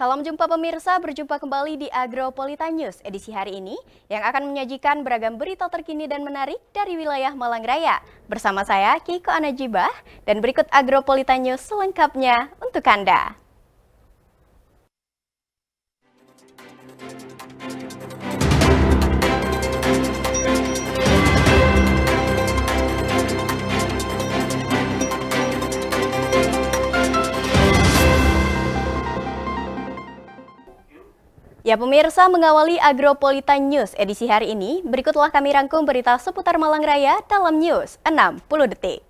Salam jumpa pemirsa, berjumpa kembali di Agropolita News edisi hari ini yang akan menyajikan beragam berita terkini dan menarik dari wilayah Malang Raya. Bersama saya Kiko Anajibah dan berikut Agropolita News selengkapnya untuk Anda. Ya pemirsa, mengawali Agropolita News edisi hari ini, berikutlah kami rangkum berita seputar Malang Raya dalam News 60 Detik.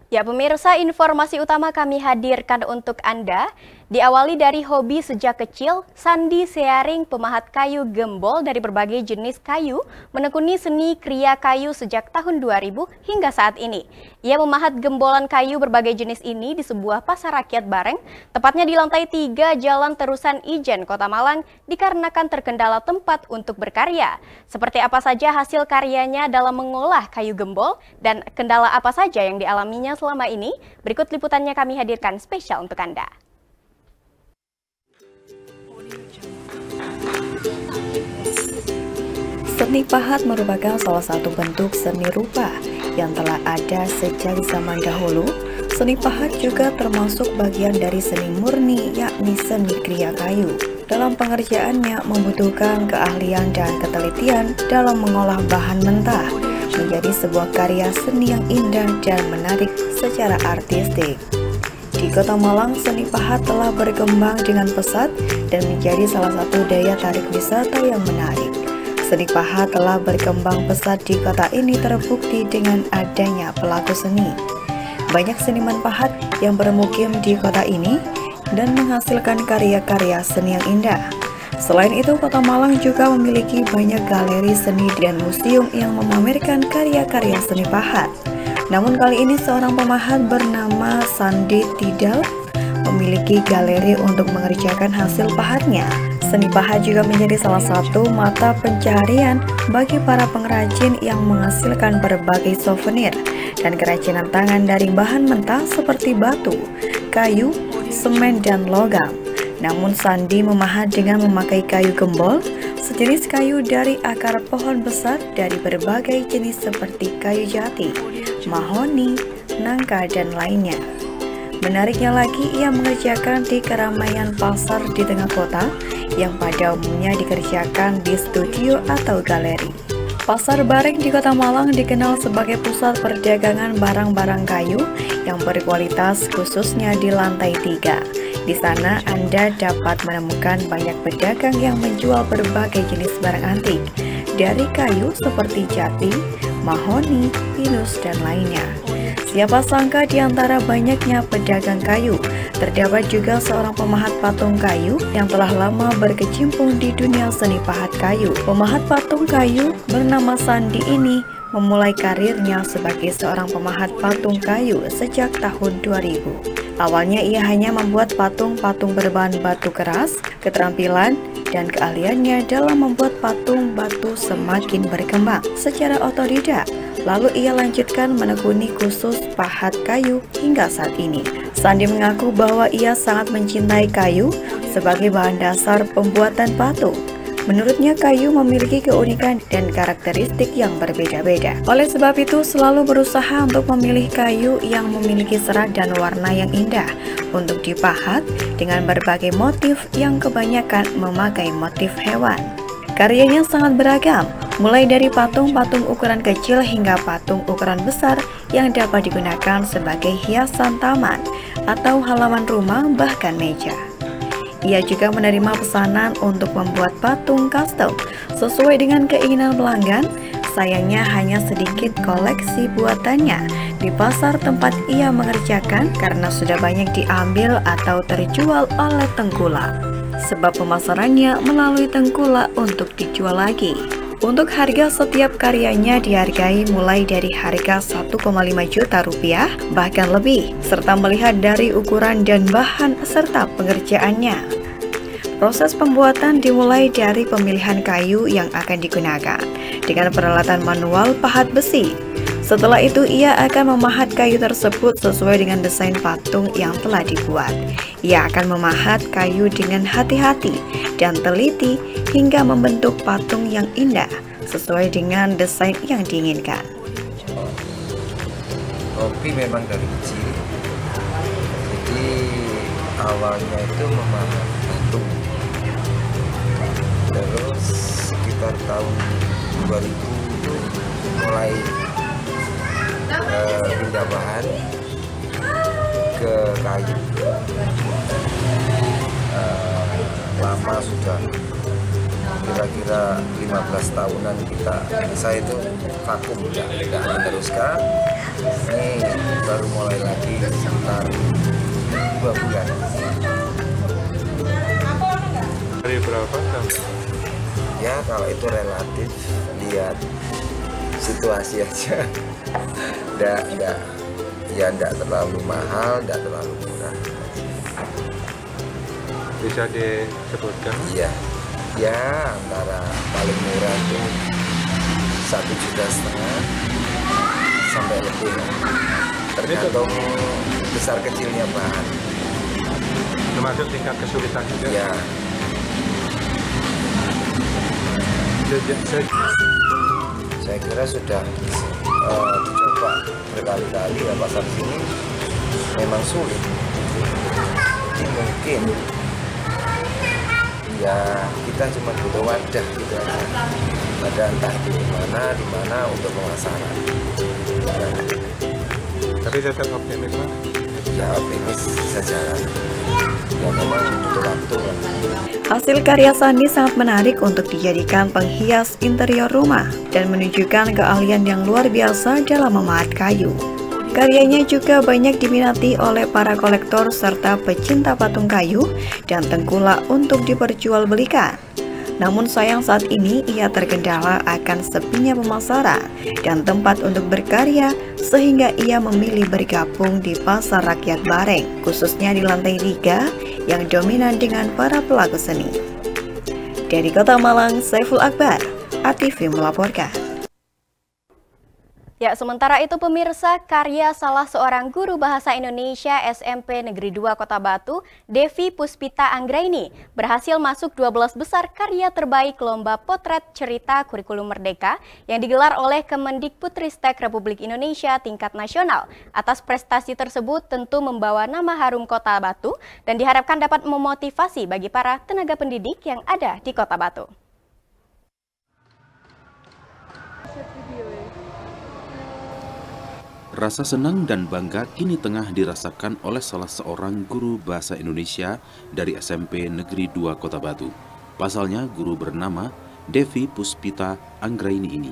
Ya pemirsa, informasi utama kami hadirkan untuk Anda. Diawali dari hobi sejak kecil, Sandi Searing, pemahat kayu gembol dari berbagai jenis kayu, menekuni seni kriya kayu sejak tahun 2000 hingga saat ini. Ia memahat gembolan kayu berbagai jenis ini di sebuah pasar rakyat Bareng, tepatnya di lantai 3 Jalan Terusan Ijen, Kota Malang, dikarenakan terkendala tempat untuk berkarya. Seperti apa saja hasil karyanya dalam mengolah kayu gembol dan kendala apa saja yang dialaminya selama ini? Berikut liputannya kami hadirkan spesial untuk Anda. Seni pahat merupakan salah satu bentuk seni rupa yang telah ada sejak zaman dahulu. Seni pahat juga termasuk bagian dari seni murni, yakni seni kriya kayu. Dalam pengerjaannya membutuhkan keahlian dan ketelitian dalam mengolah bahan mentah menjadi sebuah karya seni yang indah dan menarik secara artistik. Di Kota Malang, seni pahat telah berkembang dengan pesat dan menjadi salah satu daya tarik wisata yang menarik. Seni pahat telah berkembang pesat di kota ini terbukti dengan adanya pelaku seni. Banyak seniman pahat yang bermukim di kota ini dan menghasilkan karya-karya seni yang indah. Selain itu, Kota Malang juga memiliki banyak galeri seni dan museum yang memamerkan karya-karya seni pahat. Namun kali ini seorang pemahat bernama Sandi Tidal memiliki galeri untuk mengerjakan hasil pahatnya. Seni pahat juga menjadi salah satu mata pencaharian bagi para pengrajin yang menghasilkan berbagai souvenir dan kerajinan tangan dari bahan mentah seperti batu, kayu, semen, dan logam. Namun Sandi memahat dengan memakai kayu gembol, sejenis kayu dari akar pohon besar dari berbagai jenis seperti kayu jati, mahoni, nangka, dan lainnya. Menariknya lagi, ia mengerjakan di keramaian pasar di tengah kota yang pada umumnya dikerjakan di studio atau galeri. Pasar Bareng di Kota Malang dikenal sebagai pusat perdagangan barang-barang kayu yang berkualitas khususnya di lantai 3, Di sana Anda dapat menemukan banyak pedagang yang menjual berbagai jenis barang antik dari kayu seperti jati, mahoni, pinus, dan lainnya. Siapa sangka di antara banyaknya pedagang kayu, terdapat juga seorang pemahat patung kayu yang telah lama berkecimpung di dunia seni pahat kayu. Pemahat patung kayu bernama Sandi ini memulai karirnya sebagai seorang pemahat patung kayu sejak tahun 2000. Awalnya ia hanya membuat patung-patung berbahan batu keras. Keterampilan dan keahliannya dalam membuat patung batu semakin berkembang secara otodidak. Lalu ia lanjutkan menekuni khusus pahat kayu hingga saat ini. Sandi mengaku bahwa ia sangat mencintai kayu sebagai bahan dasar pembuatan patung. Menurutnya kayu memiliki keunikan dan karakteristik yang berbeda-beda. Oleh sebab itu selalu berusaha untuk memilih kayu yang memiliki serat dan warna yang indah untuk dipahat dengan berbagai motif yang kebanyakan memakai motif hewan. Karyanya sangat beragam, mulai dari patung-patung ukuran kecil hingga patung ukuran besar yang dapat digunakan sebagai hiasan taman atau halaman rumah bahkan meja. Ia juga menerima pesanan untuk membuat patung custom sesuai dengan keinginan pelanggan. Sayangnya hanya sedikit koleksi buatannya di pasar tempat ia mengerjakan karena sudah banyak diambil atau terjual oleh tengkulak. Sebab pemasarannya melalui tengkulak untuk dijual lagi. Untuk harga setiap karyanya dihargai mulai dari harga 1,5 juta rupiah bahkan lebih, serta melihat dari ukuran dan bahan serta pengerjaannya. Proses pembuatan dimulai dari pemilihan kayu yang akan digunakan dengan peralatan manual pahat besi. Setelah itu ia akan memahat kayu tersebut sesuai dengan desain patung yang telah dibuat. Ia akan memahat kayu dengan hati-hati dan teliti hingga membentuk patung yang indah sesuai dengan desain yang diinginkan. Hobi memang dari kecil. Jadi awalnya itu memahat patung. Terus sekitar tahun 2000 itu mulai pindah bahan ke kayu. Lama sudah, kira-kira 15 tahunan saya itu vakum, tidak meneruskan. Ini baru mulai lagi sekitar 2 bulan. Dari berapa jam? Ya kalau itu relatif, lihat situasi aja. Nggak terlalu mahal, nggak terlalu murah. Bisa disebutkan? Iya, ya antara paling murah itu 1,5 juta sampai lebih, tergantung besar kecilnya bahan. Termasuk tingkat kesulitan juga? Ya. Saya kira sudah dicoba berkali-kali ya, pasar sini memang sulit. Jadi mungkin ya kita cuma butuh wadah gitu aja. Ada entah itu di mana untuk pemasaran. Tapi tetap optimis, Pak? Ya optimis saja. Ya memang butuh waktu. Hasil karya Sandi sangat menarik untuk dijadikan penghias interior rumah dan menunjukkan keahlian yang luar biasa dalam memahat kayu. Karyanya juga banyak diminati oleh para kolektor serta pecinta patung kayu dan tengkulak untuk diperjualbelikan. Namun sayang saat ini ia terkendala akan sepinya pemasaran dan tempat untuk berkarya sehingga ia memilih bergabung di Pasar Rakyat Bareng, khususnya di lantai 3 yang dominan dengan para pelaku seni. Dari Kota Malang, Saiful Akbar, ATV melaporkan. Ya, sementara itu pemirsa, karya salah seorang guru bahasa Indonesia SMP Negeri 2 Kota Batu, Devi Puspita Anggraini, berhasil masuk 12 besar karya terbaik Lomba Potret Cerita Kurikulum Merdeka yang digelar oleh Kemendikbudristek Republik Indonesia tingkat nasional. Atas prestasi tersebut tentu membawa nama harum Kota Batu dan diharapkan dapat memotivasi bagi para tenaga pendidik yang ada di Kota Batu. Rasa senang dan bangga kini tengah dirasakan oleh salah seorang guru bahasa Indonesia dari SMP Negeri 2 Kota Batu. Pasalnya, guru bernama Devi Puspita Anggraini ini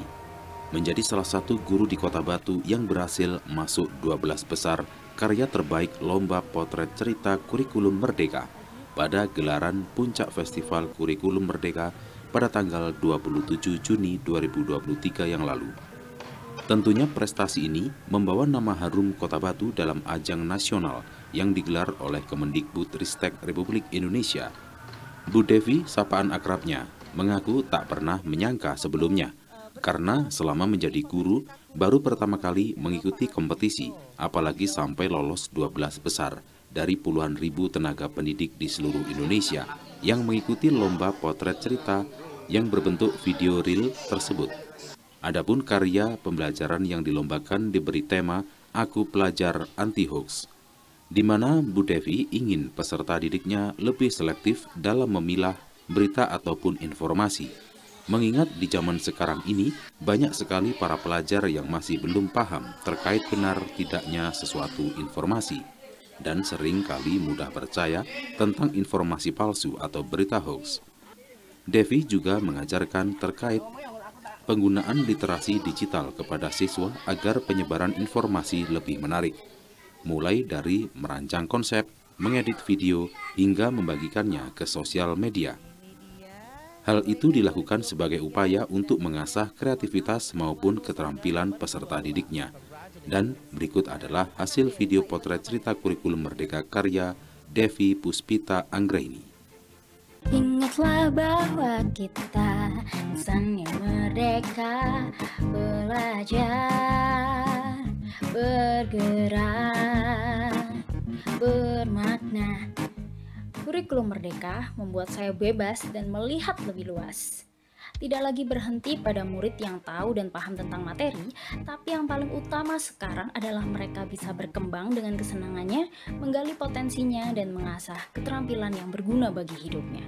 menjadi salah satu guru di Kota Batu yang berhasil masuk 12 besar karya terbaik Lomba Potret Cerita Kurikulum Merdeka pada gelaran Puncak Festival Kurikulum Merdeka pada tanggal 27 Juni 2023 yang lalu. Tentunya prestasi ini membawa nama harum Kota Batu dalam ajang nasional yang digelar oleh Kemendikbudristek Republik Indonesia. Bu Devi, sapaan akrabnya, mengaku tak pernah menyangka sebelumnya, karena selama menjadi guru, baru pertama kali mengikuti kompetisi, apalagi sampai lolos 12 besar dari puluhan ribu tenaga pendidik di seluruh Indonesia yang mengikuti lomba potret cerita yang berbentuk video reel tersebut. Adapun karya pembelajaran yang dilombakan diberi tema Aku Pelajar Anti Hoax, di mana Bu Devi ingin peserta didiknya lebih selektif dalam memilah berita ataupun informasi. Mengingat di zaman sekarang ini banyak sekali para pelajar yang masih belum paham terkait benar tidaknya sesuatu informasi dan sering kali mudah percaya tentang informasi palsu atau berita hoax. Devi juga mengajarkan terkait penggunaan literasi digital kepada siswa agar penyebaran informasi lebih menarik, mulai dari merancang konsep, mengedit video, hingga membagikannya ke sosial media. Hal itu dilakukan sebagai upaya untuk mengasah kreativitas maupun keterampilan peserta didiknya. Dan berikut adalah hasil video potret cerita kurikulum merdeka karya Devi Puspita Anggraini. Ingatlah bahwa kita insan yang merdeka, belajar, bergerak, bermakna. Kurikulum Merdeka membuat saya bebas dan melihat lebih luas. Tidak lagi berhenti pada murid yang tahu dan paham tentang materi, tapi yang paling utama sekarang adalah mereka bisa berkembang dengan kesenangannya, menggali potensinya, dan mengasah keterampilan yang berguna bagi hidupnya.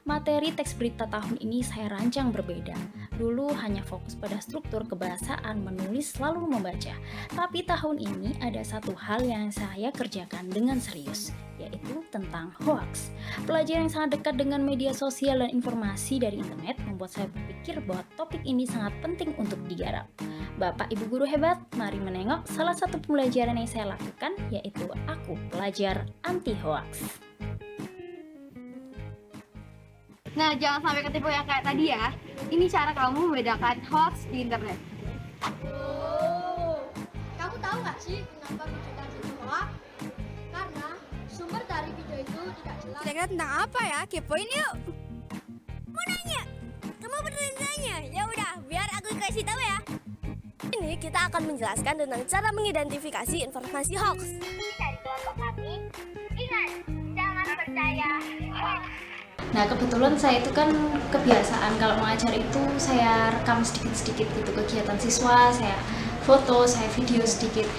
Materi teks berita tahun ini saya rancang berbeda. Dulu hanya fokus pada struktur kebahasaan, menulis, lalu membaca. Tapi tahun ini ada satu hal yang saya kerjakan dengan serius, yaitu tentang hoax. Pelajaran yang sangat dekat dengan media sosial dan informasi dari internet membuat saya berpikir bahwa topik ini sangat penting untuk digarap. Bapak Ibu guru hebat, mari menengok salah satu pembelajaran yang saya lakukan, yaitu Aku Pelajar Anti Hoax. Nah, jangan sampai ketipu yang kayak tadi ya. Ini cara kamu membedakan hoax di internet. Oh, kamu tahu nggak sih kenapa video itu hoax? Karena sumber dari video itu tidak jelas. Kira-kira tentang apa ya? Kepoin yuk. Mau nanya? Kamu beneran nanya? Ya udah, biar aku kasih tahu ya. Ini kita akan menjelaskan tentang cara mengidentifikasi informasi hoax. Dari kelompok kami, ingat, jangan percaya hoax. Nah, kebetulan saya itu kan kebiasaan kalau mengajar itu saya rekam sedikit-sedikit gitu kegiatan siswa, saya foto, saya video sedikit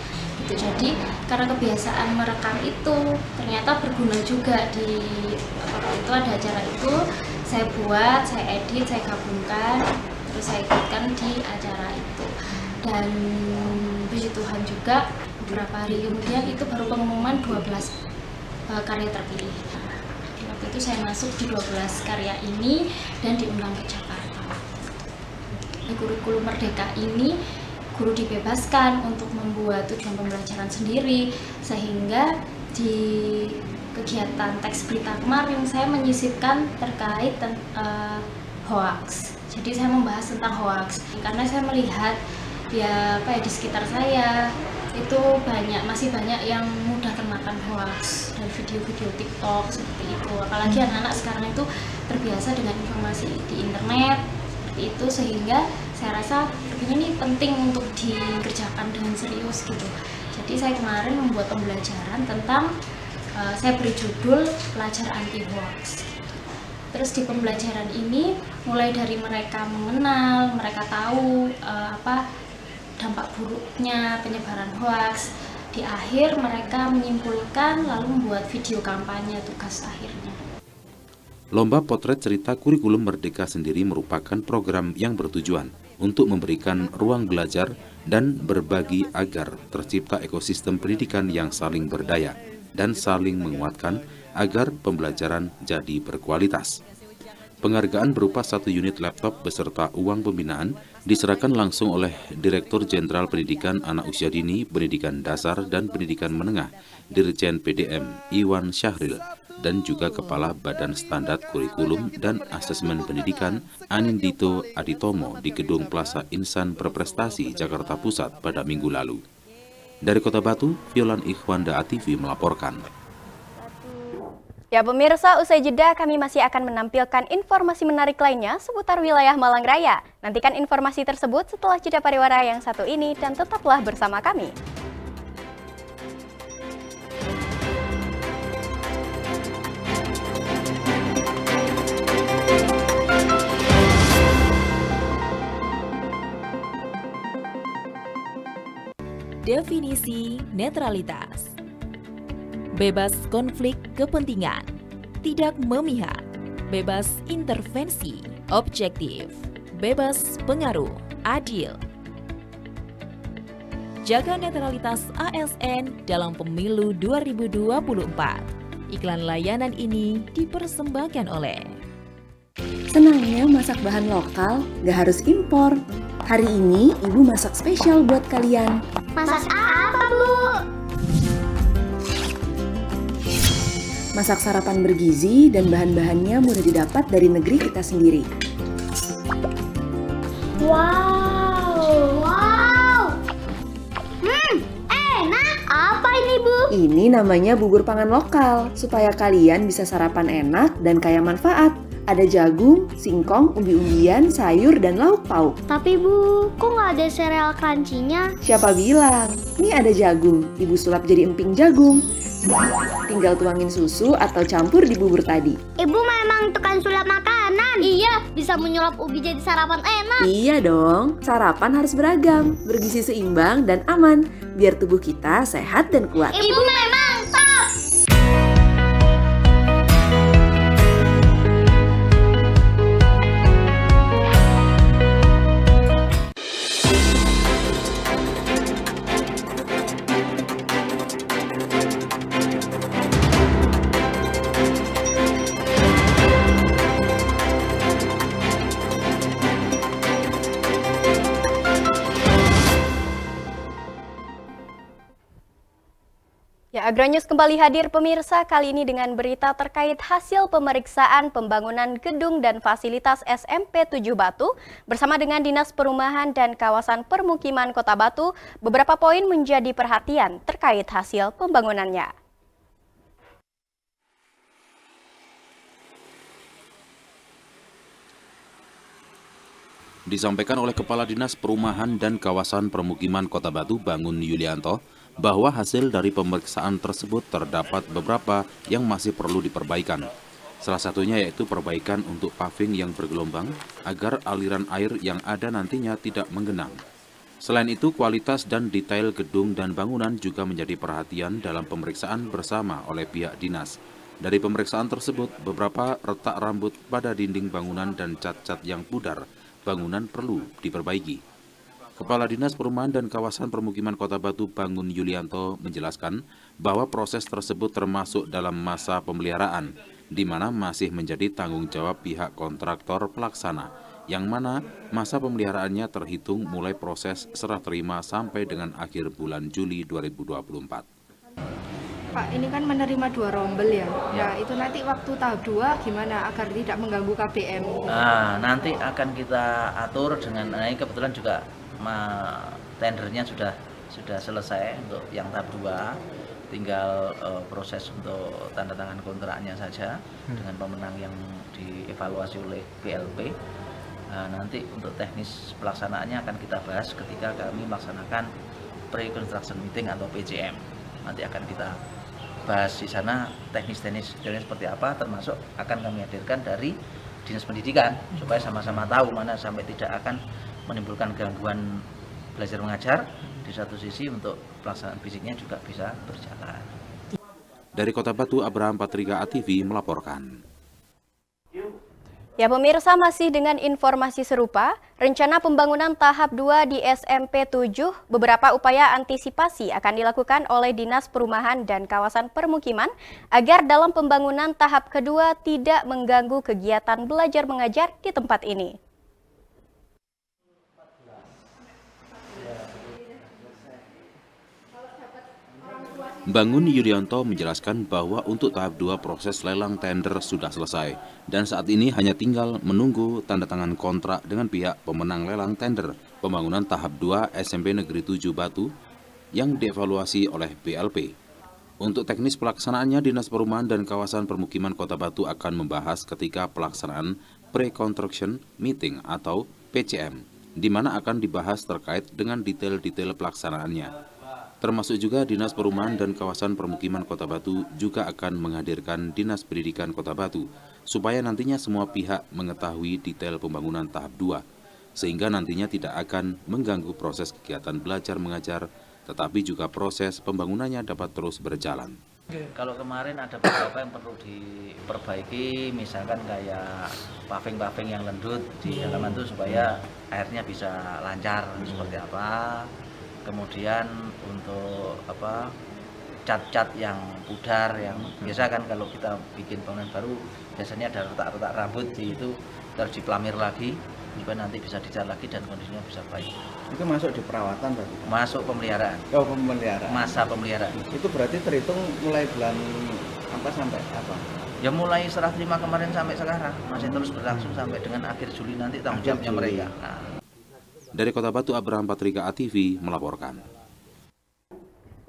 gitu. Jadi karena kebiasaan merekam itu ternyata berguna juga di waktu itu ada acara itu, saya buat, saya edit, saya gabungkan, terus saya ikutkan di acara itu. Dan puji Tuhan juga beberapa hari kemudian itu baru pengumuman 12 karya terpilih. Waktu itu saya masuk di 12 karya ini dan diundang ke Jakarta. Di kurikulum Merdeka ini, guru dibebaskan untuk membuat tujuan pembelajaran sendiri, sehingga di kegiatan teks berita kemarin saya menyisipkan terkait hoax. Jadi saya membahas tentang hoax karena saya melihat ya di sekitar saya itu masih banyak yang mudah termakan hoax dan video-video TikTok seperti itu. Apalagi anak-anak sekarang itu terbiasa dengan informasi di internet seperti itu, sehingga saya rasa ini penting untuk dikerjakan dengan serius gitu. Jadi saya kemarin membuat pembelajaran tentang saya beri judul Pelajar Anti Hoax. Terus di pembelajaran ini mulai dari mereka mengenal, mereka tahu dampak buruknya penyebaran hoax. Di akhir mereka menyimpulkan lalu membuat video kampanye tugas akhirnya. Lomba potret cerita kurikulum merdeka sendiri merupakan program yang bertujuan untuk memberikan ruang belajar dan berbagi agar tercipta ekosistem pendidikan yang saling berdaya dan saling menguatkan agar pembelajaran jadi berkualitas. Penghargaan berupa 1 unit laptop beserta uang pembinaan diserahkan langsung oleh Direktur Jenderal Pendidikan Anak Usia Dini, Pendidikan Dasar dan Pendidikan Menengah, Dirjen PDM Iwan Syahril, dan juga Kepala Badan Standar Kurikulum dan Asesmen Pendidikan Anindito Aditomo di Gedung Plaza Insan Berprestasi, Jakarta Pusat pada minggu lalu. Dari Kota Batu, Violan Ikhwanda ATV melaporkan. Ya pemirsa, usai jeda kami masih akan menampilkan informasi menarik lainnya seputar wilayah Malang Raya. Nantikan informasi tersebut setelah jeda pariwara yang satu ini dan tetaplah bersama kami. Definisi netralitas. Bebas konflik kepentingan, tidak memihak, bebas intervensi, objektif, bebas pengaruh, adil. Jaga netralitas ASN dalam pemilu 2024. Iklan layanan ini dipersembahkan oleh Senangnya masak bahan lokal, gak harus impor. Hari ini Ibu masak spesial buat kalian. Masak apa, Bu? Masak sarapan bergizi dan bahan-bahannya mudah didapat dari negeri kita sendiri. Wow. Enak. Apa ini, Bu? Ini namanya bubur pangan lokal, supaya kalian bisa sarapan enak dan kaya manfaat. Ada jagung, singkong, umbi-umbian, sayur, dan lauk pauk. Tapi Bu, kok nggak ada sereal crunchy-nya? Siapa bilang? Ini ada jagung, Ibu sulap jadi emping jagung. Tinggal tuangin susu atau campur di bubur tadi. Ibu memang tukang sulap makanan. Iya, bisa menyulap ubi jadi sarapan enak. Iya dong, sarapan harus beragam, bergizi seimbang dan aman, biar tubuh kita sehat dan kuat. Ibu memang top. Ya, Agronews kembali hadir pemirsa, kali ini dengan berita terkait hasil pemeriksaan pembangunan gedung dan fasilitas SMP 7 Batu bersama dengan Dinas Perumahan dan Kawasan Permukiman Kota Batu. Beberapa poin menjadi perhatian terkait hasil pembangunannya. Disampaikan oleh Kepala Dinas Perumahan dan Kawasan Permukiman Kota Batu, Bangun Yulianto, bahwa hasil dari pemeriksaan tersebut terdapat beberapa yang masih perlu diperbaikan. Salah satunya yaitu perbaikan untuk paving yang bergelombang agar aliran air yang ada nantinya tidak menggenang. Selain itu, kualitas dan detail gedung dan bangunan juga menjadi perhatian dalam pemeriksaan bersama oleh pihak dinas. Dari pemeriksaan tersebut, beberapa retak rambut pada dinding bangunan dan cat-cat yang pudar bangunan perlu diperbaiki. Kepala Dinas Perumahan dan Kawasan Permukiman Kota Batu, Bangun Yulianto, menjelaskan bahwa proses tersebut termasuk dalam masa pemeliharaan, di mana masih menjadi tanggung jawab pihak kontraktor pelaksana, yang mana masa pemeliharaannya terhitung mulai proses serah terima sampai dengan akhir bulan Juli 2024. Pak, ini kan menerima 2 rombel ya. Nah, itu nanti waktu tahap 2 gimana agar tidak mengganggu KBM? Nah, nanti akan kita atur dengan, ini kebetulan juga tendernya sudah selesai untuk yang tahap 2, tinggal proses untuk tanda tangan kontraknya saja dengan pemenang yang dievaluasi oleh BLP. Nanti untuk teknis pelaksanaannya akan kita bahas ketika kami melaksanakan pre-construction meeting atau PCM. Nanti akan kita bahas di sana teknis-teknis seperti apa, termasuk akan kami hadirkan dari Dinas Pendidikan supaya sama-sama tahu mana sampai tidak akan menimbulkan gangguan belajar mengajar, di satu sisi untuk pelaksanaan fisiknya juga bisa berjalan. Dari Kota Batu, Abraham Patrika ATV melaporkan. Ya pemirsa, masih dengan informasi serupa, Rencana pembangunan tahap 2 di SMP 7, beberapa upaya antisipasi akan dilakukan oleh Dinas Perumahan dan Kawasan Permukiman agar dalam pembangunan tahap kedua tidak mengganggu kegiatan belajar mengajar di tempat ini. Bangun Yulianto menjelaskan bahwa untuk tahap 2 proses lelang tender sudah selesai dan saat ini hanya tinggal menunggu tanda tangan kontrak dengan pihak pemenang lelang tender pembangunan tahap 2 SMP Negeri 7 Batu yang dievaluasi oleh BLP. Untuk teknis pelaksanaannya, Dinas Perumahan dan Kawasan Permukiman Kota Batu akan membahas ketika pelaksanaan Pre-Construction Meeting atau PCM, di mana akan dibahas terkait dengan detail-detail pelaksanaannya. Termasuk juga Dinas Perumahan dan Kawasan Permukiman Kota Batu juga akan menghadirkan Dinas Pendidikan Kota Batu supaya nantinya semua pihak mengetahui detail pembangunan tahap 2 sehingga nantinya tidak akan mengganggu proses kegiatan belajar mengajar tetapi juga proses pembangunannya dapat terus berjalan. Kalau kemarin ada beberapa yang perlu diperbaiki, misalkan kayak paving-paving yang lendut di halaman itu supaya airnya bisa lancar seperti apa. Kemudian untuk cat-cat yang pudar yang biasa kan kalau kita bikin bangunan baru biasanya ada retak-retak rambut itu harus dipelamir lagi supaya nanti bisa dicat lagi dan kondisinya bisa baik. Itu masuk di perawatan berarti? Masuk pemeliharaan. Oh, pemeliharaan. Masa pemeliharaan. Itu berarti terhitung mulai bulan apa sampai apa? Ya mulai serah terima kemarin sampai sekarang masih terus berlangsung sampai dengan akhir Juli nanti tanggung jawabnya mereka. Nah. Dari Kota Batu, Abraham Patrika ATV melaporkan.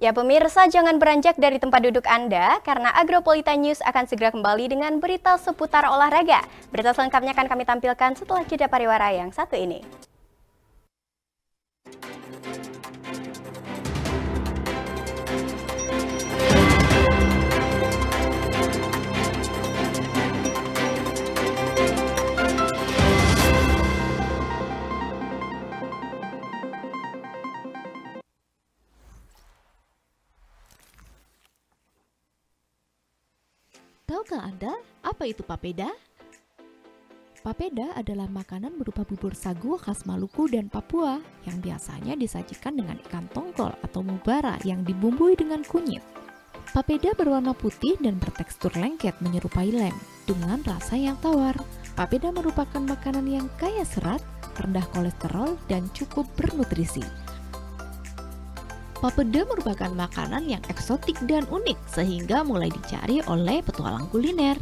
Ya pemirsa, jangan beranjak dari tempat duduk Anda, karena Agropolita News akan segera kembali dengan berita seputar olahraga. Berita selengkapnya akan kami tampilkan setelah jeda pariwara yang satu ini. Tahukah Anda apa itu papeda? Papeda adalah makanan berupa bubur sagu khas Maluku dan Papua yang biasanya disajikan dengan ikan tongkol atau mubara yang dibumbui dengan kunyit. Papeda berwarna putih dan bertekstur lengket menyerupai lem dengan rasa yang tawar. Papeda merupakan makanan yang kaya serat, rendah kolesterol, dan cukup bernutrisi. Papeda merupakan makanan yang eksotik dan unik sehingga mulai dicari oleh petualang kuliner.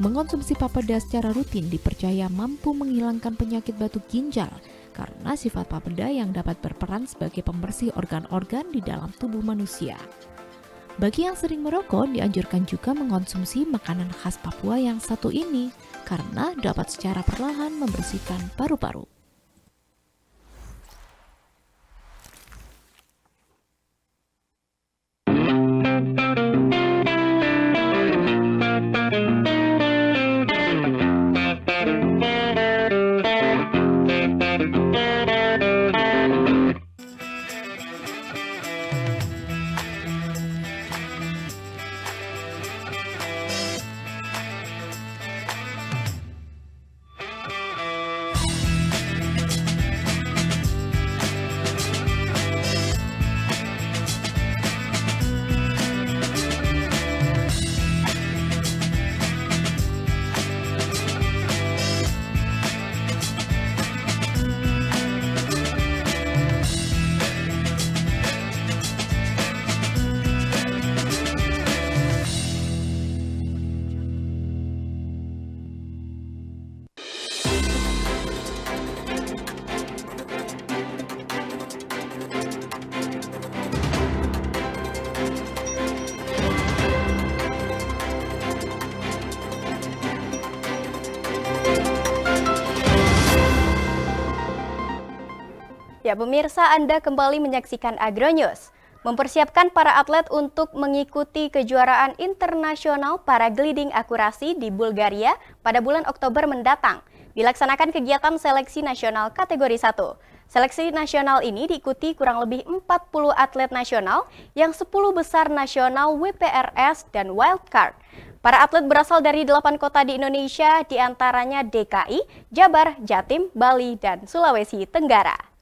Mengonsumsi papeda secara rutin dipercaya mampu menghilangkan penyakit batu ginjal karena sifat papeda yang dapat berperan sebagai pembersih organ-organ di dalam tubuh manusia. Bagi yang sering merokok, dianjurkan juga mengonsumsi makanan khas Papua yang satu ini karena dapat secara perlahan membersihkan paru-paru. Ya pemirsa, Anda kembali menyaksikan Agronews. Mempersiapkan para atlet untuk mengikuti kejuaraan internasional paragliding akurasi di Bulgaria pada bulan Oktober mendatang. Dilaksanakan kegiatan seleksi nasional kategori 1. Seleksi nasional ini diikuti kurang lebih 40 atlet nasional yang 10 besar nasional WPRS dan wildcard. Para atlet berasal dari 8 kota di Indonesia, diantaranya DKI, Jabar, Jatim, Bali, dan Sulawesi Tenggara.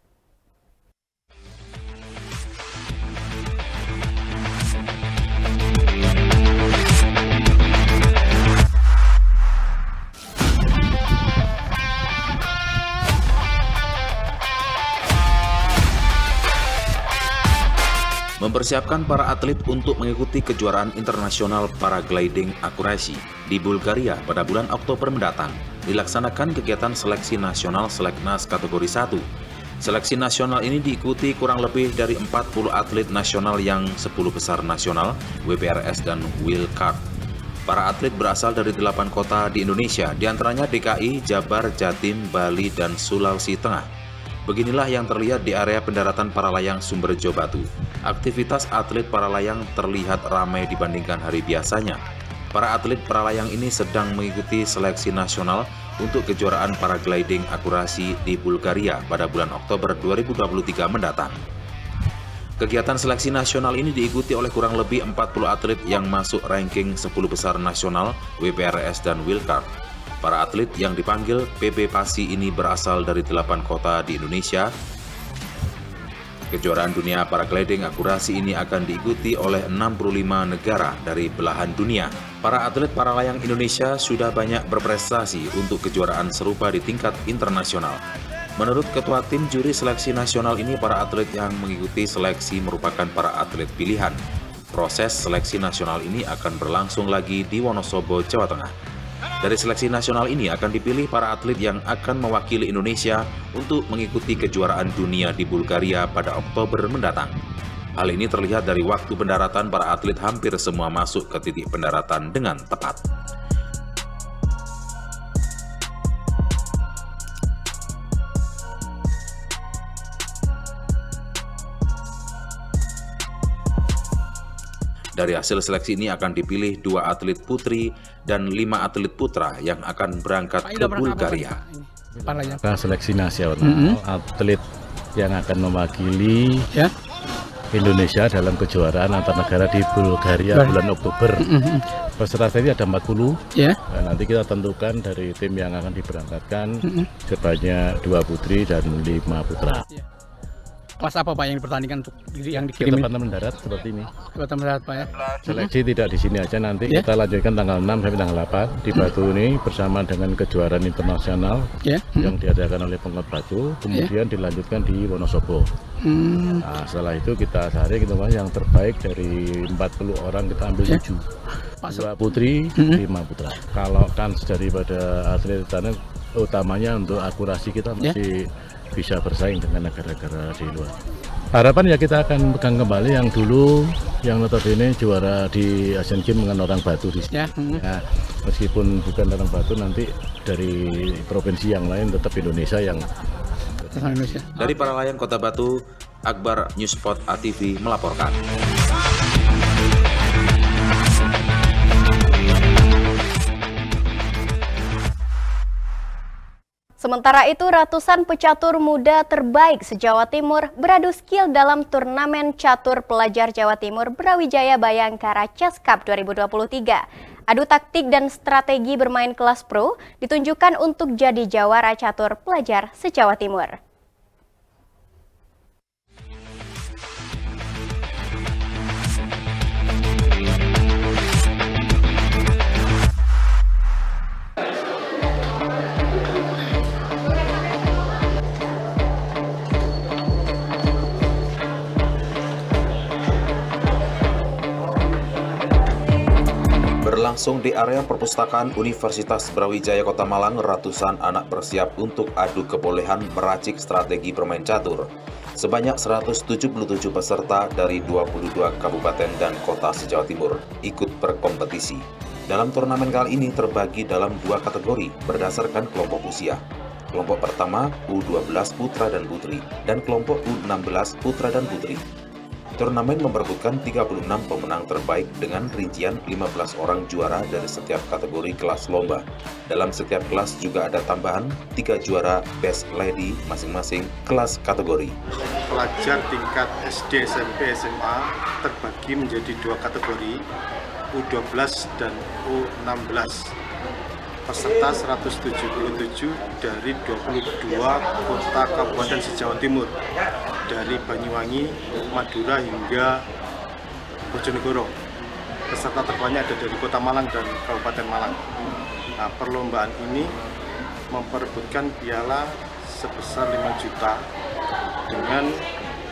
Mempersiapkan para atlet untuk mengikuti kejuaraan internasional paragliding akurasi di Bulgaria pada bulan Oktober mendatang, dilaksanakan kegiatan seleksi nasional Seleknas kategori 1. Seleksi nasional ini diikuti kurang lebih dari 40 atlet nasional yang 10 besar nasional, WPRS dan Wildcard. Para atlet berasal dari 8 kota di Indonesia, diantaranya DKI, Jabar, Jatim, Bali, dan Sulawesi Tengah. Beginilah yang terlihat di area pendaratan para layang Sumberjo Batu. Aktivitas atlet para layang terlihat ramai dibandingkan hari biasanya. Para atlet para layang ini sedang mengikuti seleksi nasional untuk kejuaraan paragliding akurasi di Bulgaria pada bulan Oktober 2023 mendatang. Kegiatan seleksi nasional ini diikuti oleh kurang lebih 40 atlet yang masuk ranking 10 besar nasional, WPRS dan Wildcard. Para atlet yang dipanggil PB Pasi ini berasal dari 8 kota di Indonesia. Kejuaraan dunia paragliding akurasi ini akan diikuti oleh 65 negara dari belahan dunia. Para atlet para layang Indonesia sudah banyak berprestasi untuk kejuaraan serupa di tingkat internasional. Menurut Ketua Tim Juri Seleksi Nasional ini, para atlet yang mengikuti seleksi merupakan para atlet pilihan. Proses seleksi nasional ini akan berlangsung lagi di Wonosobo, Jawa Tengah. Dari seleksi nasional ini akan dipilih para atlet yang akan mewakili Indonesia untuk mengikuti kejuaraan dunia di Bulgaria pada Oktober mendatang. Hal ini terlihat dari waktu pendaratan para atlet hampir semua masuk ke titik pendaratan dengan tepat. Dari hasil seleksi ini akan dipilih 2 atlet putri dan 5 atlet putra yang akan berangkat ke Bulgaria. Seleksi nasional atlet yang akan mewakili Indonesia dalam kejuaraan antar negara di Bulgaria bulan Oktober. Peserta ini ada 40. Nah, nanti kita tentukan dari tim yang akan diberangkatkan sebanyak 2 putri dan 5 putra. Kelas apa Pak yang dipertandingkan untuk yang dikirim? Teman-teman darat seperti ini. Teman darat Pak ya. Seleksi tidak di sini aja, nanti kita lanjutkan tanggal 6 sampai tanggal 8 di Batu ini bersama dengan kejuaraan internasional yang diadakan oleh Pemkot Batu, kemudian dilanjutkan di Wonosobo. Nah, setelah itu kita cari yang terbaik dari 40 orang kita ambil 7. 2 putri, 5 putra. Kalau kan daripada atlet utamanya untuk akurasi kita masih bisa bersaing dengan negara-negara di luar. Harapan ya kita akan pegang kembali yang dulu yang notabene juara di Asian Games dengan orang Batu di sini. Ya, meskipun bukan orang Batu, nanti dari provinsi yang lain tetap Indonesia yang Dari para layang Kota Batu, Akbar, Newspot ATV melaporkan. Sementara itu, ratusan pecatur muda terbaik se-Jawa Timur beradu skill dalam turnamen catur pelajar Jawa Timur Brawijaya Bayangkara Chess Cup 2023. Adu taktik dan strategi bermain kelas pro ditunjukkan untuk jadi jawara catur pelajar se-Jawa Timur. Berlangsung di area perpustakaan Universitas Brawijaya Kota Malang, ratusan anak bersiap untuk adu kebolehan meracik strategi bermain catur. Sebanyak 177 peserta dari 22 kabupaten dan kota se-Jawa Timur ikut berkompetisi. Dalam turnamen kali ini terbagi dalam 2 kategori berdasarkan kelompok usia. Kelompok pertama U12 putra dan putri, dan kelompok U16 putra dan putri. Turnamen memperebutkan 36 pemenang terbaik dengan rincian 15 orang juara dari setiap kategori kelas lomba. Dalam setiap kelas juga ada tambahan 3 juara Best Lady masing-masing kelas kategori. Pelajar tingkat SD, SMP, SMA terbagi menjadi 2 kategori. U12 dan U16. Peserta 177 dari 22 kota kabupaten se-Jawa Timur, dari Banyuwangi, Madura hingga Bojonegoro. Peserta terbanyak ada dari Kota Malang dan Kabupaten Malang. Nah, perlombaan ini memperebutkan piala sebesar 5 juta dengan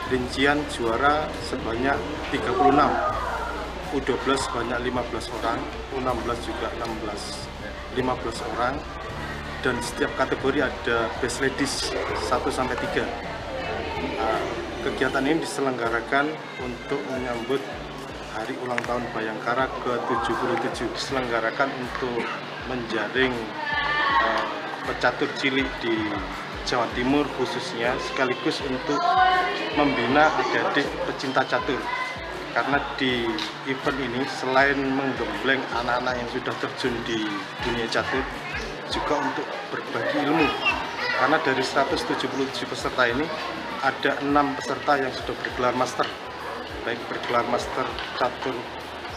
rincian juara sebanyak 36. U12 sebanyak 15 orang, U16 juga 15 orang, dan setiap kategori ada best ladies 1-3. Nah, kegiatan ini diselenggarakan untuk menyambut Hari Ulang Tahun Bayangkara ke-77, diselenggarakan untuk menjaring pecatur cilik di Jawa Timur khususnya, sekaligus untuk membina adik-adik pecinta catur. Karena di event ini selain menggembleng anak-anak yang sudah terjun di dunia catur, juga untuk berbagi ilmu. Karena dari 177 peserta ini ada 6 peserta yang sudah bergelar master, baik bergelar master catur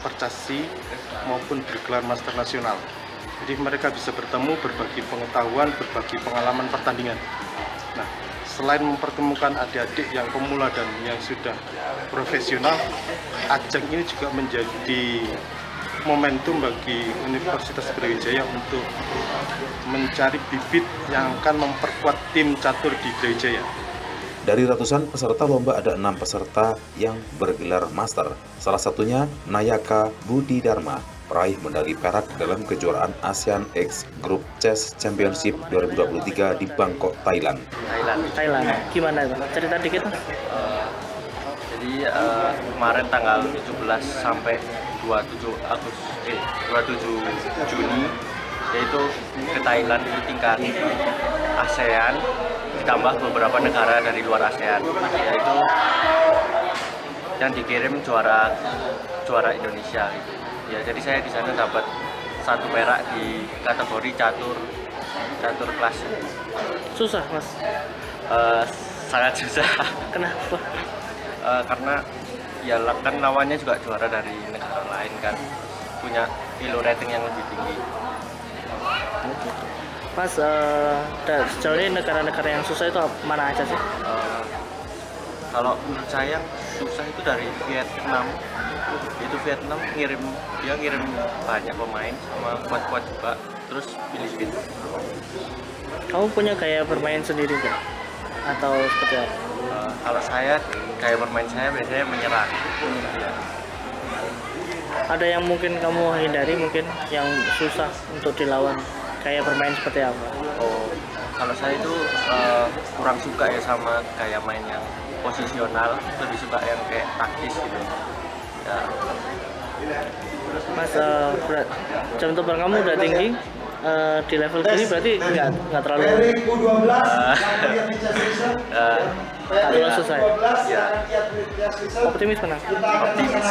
percasi maupun bergelar master nasional. Jadi mereka bisa bertemu, berbagi pengetahuan, berbagi pengalaman pertandingan. Nah, selain mempertemukan adik-adik yang pemula dan yang sudah profesional, ajang ini juga menjadi momentum bagi Universitas Brawijaya untuk mencari bibit yang akan memperkuat tim catur di Brawijaya. Dari ratusan peserta lomba ada 6 peserta yang bergelar master. Salah satunya Nayaka Budi Dharma, peraih medali perak dalam kejuaraan ASEAN X Group Chess Championship 2023 di Bangkok, Thailand. Thailand. Gimana itu? Cerita dikit. Jadi kemarin tanggal 17 sampai 27 Juni, yaitu ke Thailand di tingkat ASEAN, ditambah beberapa negara dari luar ASEAN, yaitu yang dikirim juara Indonesia gitu. Ya, jadi saya di sana dapat 1 perak di kategori catur kelas. Susah, Mas? Sangat susah. Kenapa? Karena ya kan lawannya juga juara dari negara lain kan, punya elo rating yang lebih tinggi. Mas, sejauh ini negara-negara yang susah itu mana aja sih? Kalau menurut saya susah itu dari Vietnam. Itu Vietnam ngirim banyak pemain sama kuat-kuat juga. Terus Filipina. Kamu punya gaya bermain sendiri nggak? Atau seperti apa? Kalau saya, gaya bermain saya biasanya menyerang. Ada yang mungkin kamu hindari, mungkin yang susah untuk dilawan? Kayak bermain seperti apa? Oh, kalau saya itu kurang suka ya sama gaya main yang posisional, lebih suka yang kayak taktis gitu. Ya. Mas, jam terbang kamu udah tinggi, di level gini berarti nggak terlalu tak terlalu susah ya? Optimis mana? Optimis.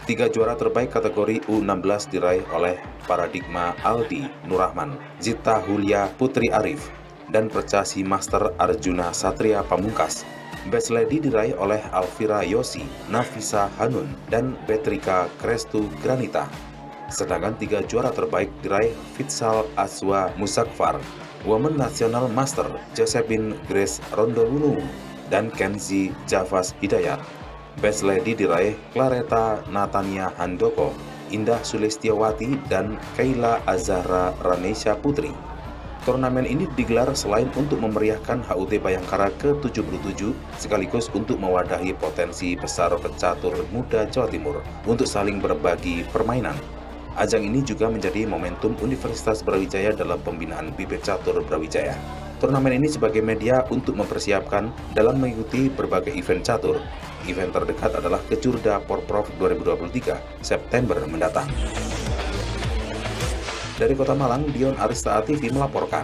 3 juara terbaik kategori U16 diraih oleh Paradigma Aldi Nurrahman, Zita Hulia Putri Arif, dan Percasi Master Arjuna Satria Pamungkas. Best Lady diraih oleh Alvira Yosi, Nafisa Hanun, dan Betrika Krestu Granita. Sedangkan 3 juara terbaik diraih Fitsal Aswa Musakfar, Women National Master Josephine Grace Rondowunu, dan Kenzi Javas Hidayat. Best Lady diraih Clareta Natania Handoko, Indah Sulistiawati, dan Kayla Azahra Ranesha Putri. Turnamen ini digelar selain untuk memeriahkan HUT Bayangkara ke-77, sekaligus untuk mewadahi potensi besar pecatur muda Jawa Timur untuk saling berbagi permainan. Ajang ini juga menjadi momentum Universitas Brawijaya dalam pembinaan bibit catur Brawijaya. Turnamen ini sebagai media untuk mempersiapkan dalam mengikuti berbagai event catur. Event terdekat adalah Kecurda Porprov 2023, September mendatang. Dari Kota Malang, Dion Arista TV melaporkan.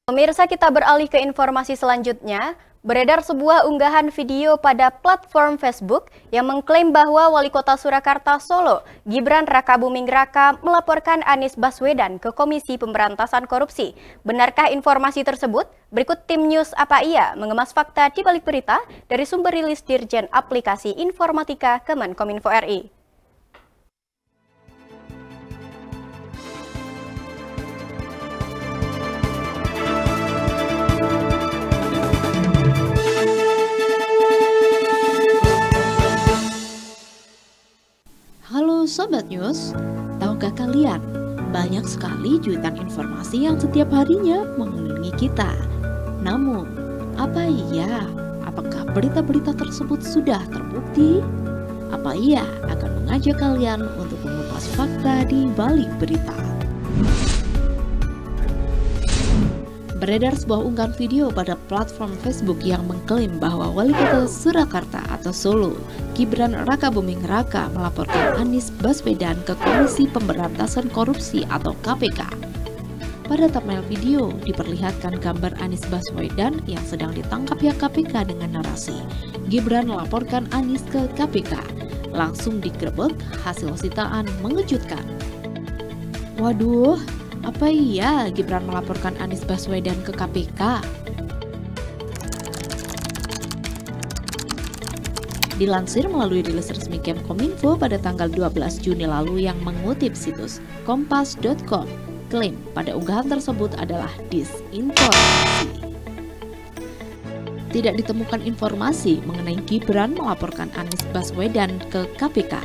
Pemirsa, kita beralih ke informasi selanjutnya. Beredar sebuah unggahan video pada platform Facebook yang mengklaim bahwa Wali Kota Surakarta Solo, Gibran Rakabuming Raka, melaporkan Anies Baswedan ke Komisi Pemberantasan Korupsi. Benarkah informasi tersebut? Berikut tim news Apa Iya mengemas fakta di balik berita dari sumber rilis Dirjen Aplikasi Informatika Kemenkominfo RI. Halo Sobat News, tahukah kalian banyak sekali juitan informasi yang setiap harinya mengelilingi kita. Namun, apa iya? Apakah berita-berita tersebut sudah terbukti? Apa Iya akan mengajak kalian untuk mengupas fakta di balik berita. Beredar sebuah unggahan video pada platform Facebook yang mengklaim bahwa Wali Kota Surakarta atau Solo, Gibran Rakabuming Raka, melaporkan Anies Baswedan ke Komisi Pemberantasan Korupsi atau KPK. Pada thumbnail video diperlihatkan gambar Anies Baswedan yang sedang ditangkap pihak KPK dengan narasi Gibran melaporkan Anies ke KPK, langsung digerebek, hasil sitaan mengejutkan. Waduh, apa iya Gibran melaporkan Anies Baswedan ke KPK? Dilansir melalui rilis resmi Kemenkominfo pada tanggal 12 Juni lalu yang mengutip situs kompas.com, klaim pada unggahan tersebut adalah disinformasi. Tidak ditemukan informasi mengenai Gibran melaporkan Anies Baswedan ke KPK.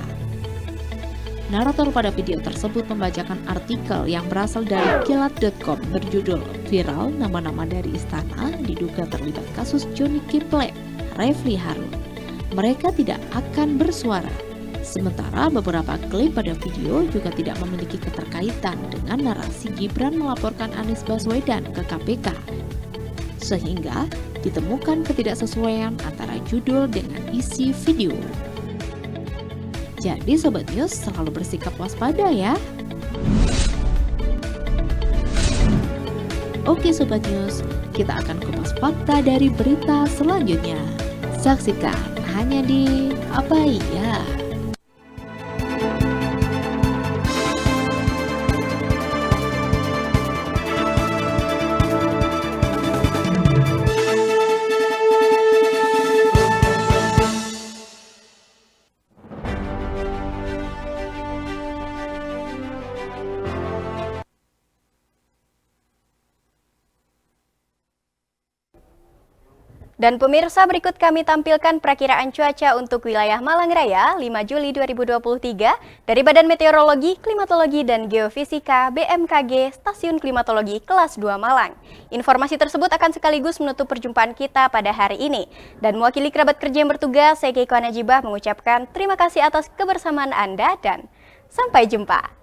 Narator pada video tersebut membacakan artikel yang berasal dari kilat.com berjudul Viral Nama-nama dari Istana Diduga Terlibat Kasus Johnny G. Plate, Refli Harun. Mereka tidak akan bersuara. Sementara beberapa klip pada video juga tidak memiliki keterkaitan dengan narasi Gibran melaporkan Anies Baswedan ke KPK. Sehingga ditemukan ketidaksesuaian antara judul dengan isi video. Jadi Sobat News selalu bersikap waspada ya. Oke Sobat News, kita akan kupas fakta dari berita selanjutnya. Saksikan hanya di Apa Iya. Dan pemirsa, berikut kami tampilkan perakiraan cuaca untuk wilayah Malang Raya 5 Juli 2023 dari Badan Meteorologi, Klimatologi, dan Geofisika BMKG Stasiun Klimatologi Kelas 2 Malang. Informasi tersebut akan sekaligus menutup perjumpaan kita pada hari ini. Dan mewakili kerabat kerja yang bertugas, saya Keiko Najibah mengucapkan terima kasih atas kebersamaan Anda dan sampai jumpa.